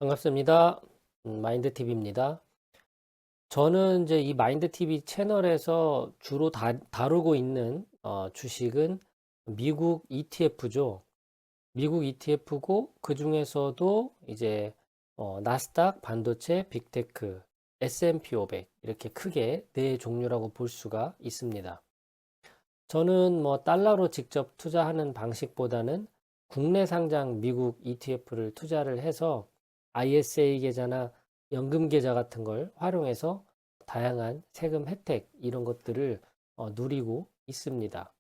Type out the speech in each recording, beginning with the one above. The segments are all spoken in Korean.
반갑습니다. 마인드TV입니다. 저는 이제 이 마인드TV 채널에서 주로 다루고 있는 주식은 미국 ETF죠. 미국 ETF고 그 중에서도 이제 나스닥, 반도체, 빅테크, S&P 500 이렇게 크게 네 종류라고 볼 수가 있습니다. 저는 뭐 달러로 직접 투자하는 방식보다는 국내 상장 미국 ETF를 투자를 해서 ISA 계좌나 연금 계좌 같은 걸 활용해서 다양한 세금 혜택 이런 것들을 누리고 있습니다.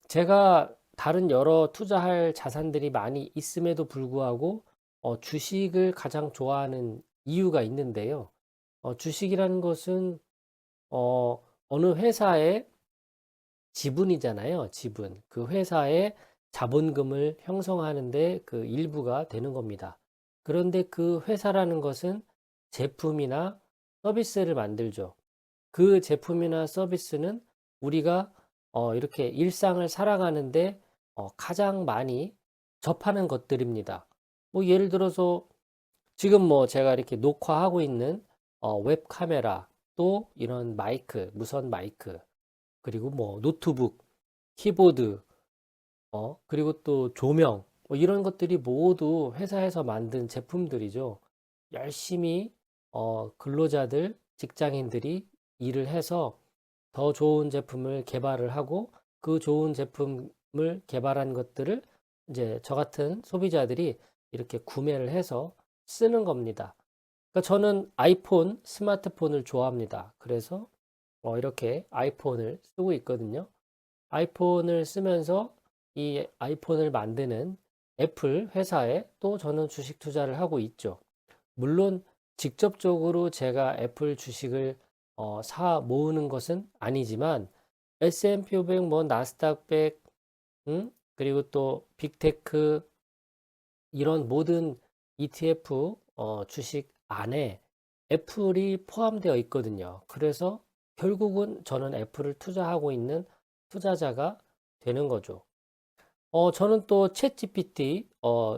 제가 다른 여러 투자할 자산들이 많이 있음에도 불구하고 주식을 가장 좋아하는 이유가 있는데요. 주식이라는 것은 어느 회사의 지분이잖아요. 지분. 그 회사의 자본금을 형성하는데 그 일부가 되는 겁니다. 그런데 그 회사라는 것은 제품이나 서비스를 만들죠. 그 제품이나 서비스는 우리가 이렇게 일상을 살아가는데 가장 많이 접하는 것들입니다. 뭐 예를 들어서 지금 뭐 제가 이렇게 녹화하고 있는 웹 카메라, 또 이런 마이크, 무선 마이크, 그리고 뭐 노트북, 키보드, 그리고 또 조명, 뭐 이런 것들이 모두 회사에서 만든 제품들이죠. 열심히 근로자들, 직장인들이 일을 해서 더 좋은 제품을 개발을 하고 그 좋은 제품을 개발한 것들을 이제 저 같은 소비자들이 이렇게 구매를 해서 쓰는 겁니다. 그러니까 저는 아이폰, 스마트폰을 좋아합니다. 그래서 이렇게 아이폰을 쓰고 있거든요. 아이폰을 쓰면서 이 아이폰을 만드는 애플 회사에 또 저는 주식 투자를 하고 있죠. 물론 직접적으로 제가 애플 주식을 사 모으는 것은 아니지만 S&P 500, 뭐 나스닥 100, 그리고 또 빅테크 이런 모든 ETF 주식 안에 애플이 포함되어 있거든요. 그래서 결국은 저는 애플을 투자하고 있는 투자자가 되는 거죠. 저는 또 챗GPT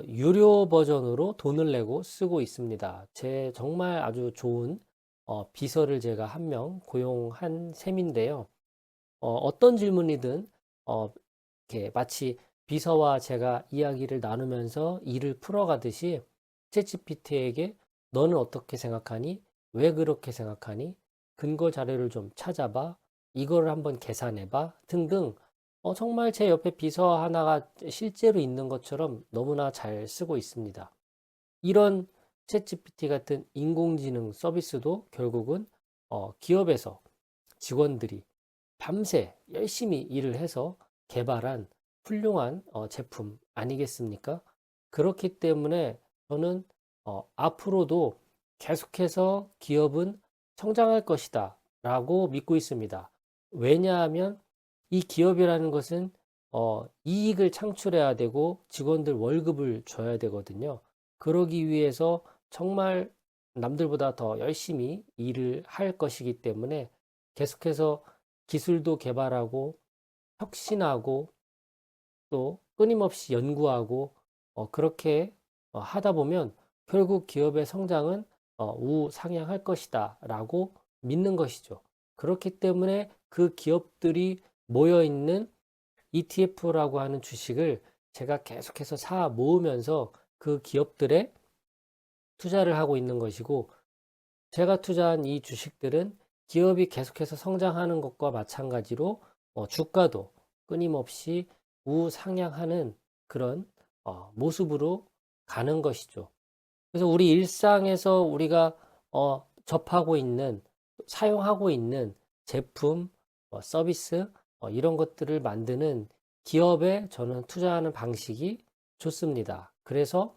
유료 버전으로 돈을 내고 쓰고 있습니다. 제 정말 아주 좋은 비서를 제가 한 명 고용한 셈인데요. 어떤 질문이든 어, 이렇게 마치 비서와 제가 이야기를 나누면서 일을 풀어가듯이 챗GPT에게 너는 어떻게 생각하니? 왜 그렇게 생각하니? 근거 자료를 좀 찾아봐. 이거를 한번 계산해봐. 등등. 정말 제 옆에 비서 하나가 실제로 있는 것처럼 너무나 잘 쓰고 있습니다. 이런 챗GPT 같은 인공지능 서비스도 결국은 기업에서 직원들이 밤새 열심히 일을 해서 개발한 훌륭한 제품 아니겠습니까? 그렇기 때문에 저는 앞으로도 계속해서 기업은 성장할 것이다 라고 믿고 있습니다. 왜냐하면 이 기업이라는 것은 이익을 창출해야 되고 직원들 월급을 줘야 되거든요. 그러기 위해서 정말 남들보다 더 열심히 일을 할 것이기 때문에 계속해서 기술도 개발하고 혁신하고 또 끊임없이 연구하고 그렇게 하다 보면 결국 기업의 성장은 우상향할 것이다 라고 믿는 것이죠. 그렇기 때문에 그 기업들이 모여 있는 ETF라고 하는 주식을 제가 계속해서 사 모으면서 그 기업들에 투자를 하고 있는 것이고, 제가 투자한 이 주식들은 기업이 계속해서 성장하는 것과 마찬가지로 주가도 끊임없이 우상향하는 그런 모습으로 가는 것이죠. 그래서 우리 일상에서 우리가 접하고 있는, 사용하고 있는 제품, 서비스 이런 것들을 만드는 기업에 저는 투자하는 방식이 좋습니다. 그래서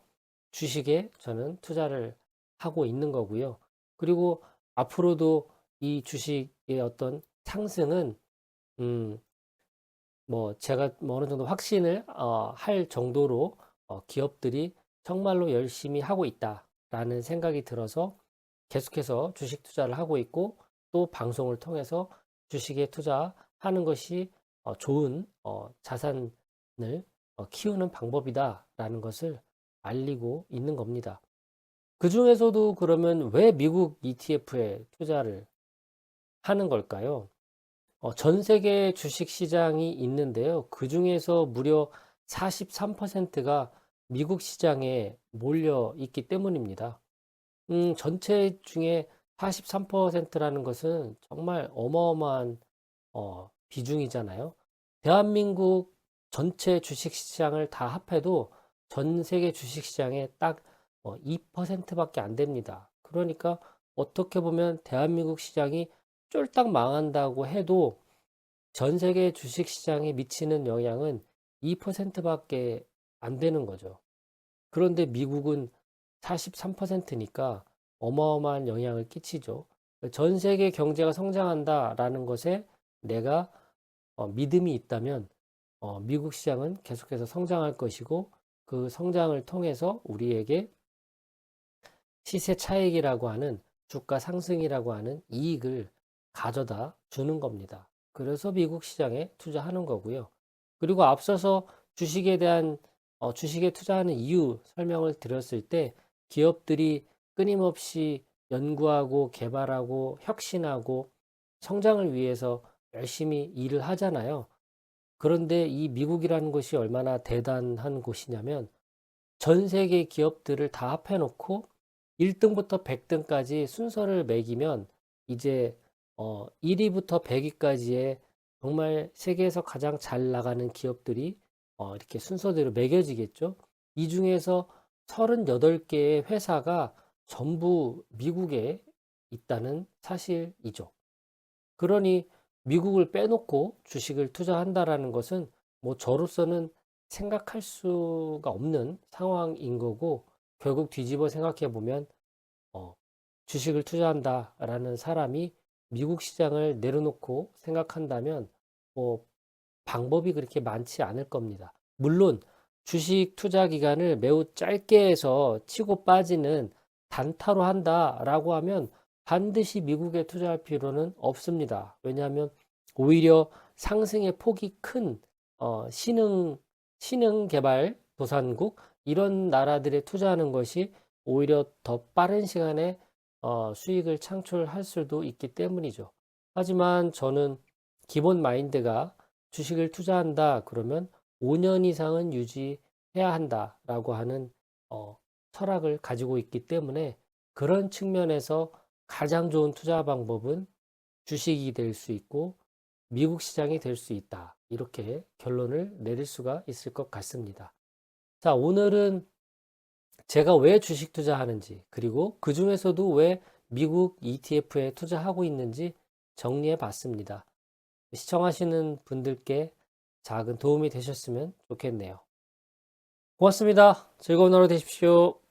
주식에 저는 투자를 하고 있는 거고요. 그리고 앞으로도 이 주식의 어떤 상승은 음, 뭐 제가 뭐 어느 정도 확신을 할 정도로 기업들이 정말로 열심히 하고 있다라는 생각이 들어서 계속해서 주식 투자를 하고 있고, 또 방송을 통해서 주식에 투자하는 것이 좋은 자산을 키우는 방법이다라는 것을 알리고 있는 겁니다. 그 중에서도 그러면 왜 미국 ETF에 투자를 하는 걸까요? 전 세계 주식 시장이 있는데요. 그 중에서 무려 43%가 미국 시장에 몰려 있기 때문입니다. 전체 중에 43%라는 것은 정말 어마어마한 비중이잖아요. 대한민국 전체 주식 시장을 다 합해도 전 세계 주식 시장에 딱 2%밖에 안 됩니다. 그러니까 어떻게 보면 대한민국 시장이 쫄딱 망한다고 해도 전 세계 주식 시장에 미치는 영향은 2%밖에 안 되는 거죠. 그런데 미국은 43%니까 어마어마한 영향을 끼치죠. 전 세계 경제가 성장한다라는 것에 내가 믿음이 있다면 미국 시장은 계속해서 성장할 것이고 그 성장을 통해서 우리에게 시세 차익이라고 하는 주가 상승이라고 하는 이익을 가져다 주는 겁니다. 그래서 미국 시장에 투자하는 거고요. 그리고 앞서서 주식에 대한 주식에 투자하는 이유 설명을 드렸을 때 기업들이 끊임없이 연구하고 개발하고 혁신하고 성장을 위해서 열심히 일을 하잖아요. 그런데 이 미국이라는 곳이 얼마나 대단한 곳이냐면 전 세계 기업들을 다 합해놓고 1등부터 100등까지 순서를 매기면 이제 1위부터 100위까지의 정말 세계에서 가장 잘 나가는 기업들이 이렇게 순서대로 매겨지겠죠. 이 중에서 38개의 회사가 전부 미국에 있다는 사실이죠. 그러니 미국을 빼놓고 주식을 투자한다라는 것은 뭐 저로서는 생각할 수가 없는 상황인 거고 결국 뒤집어 생각해 보면 어, 주식을 투자한다라는 사람이 미국 시장을 내려놓고 생각한다면 뭐 방법이 그렇게 많지 않을 겁니다. 물론 주식 투자 기간을 매우 짧게 해서 치고 빠지는 단타로 한다라고 하면 반드시 미국에 투자할 필요는 없습니다. 왜냐하면 오히려 상승의 폭이 큰 신흥 개발 도산국 이런 나라들에 투자하는 것이 오히려 더 빠른 시간에 수익을 창출할 수도 있기 때문이죠. 하지만 저는 기본 마인드가 주식을 투자한다 그러면 5년 이상은 유지해야 한다라고 하는 철학을 가지고 있기 때문에 그런 측면에서 가장 좋은 투자 방법은 주식이 될 수 있고 미국 시장이 될 수 있다. 이렇게 결론을 내릴 수가 있을 것 같습니다. 자, 오늘은 제가 왜 주식 투자하는지, 그리고 그 중에서도 왜 미국 ETF에 투자하고 있는지 정리해 봤습니다. 시청하시는 분들께 작은 도움이 되셨으면 좋겠네요. 고맙습니다. 즐거운 하루 되십시오.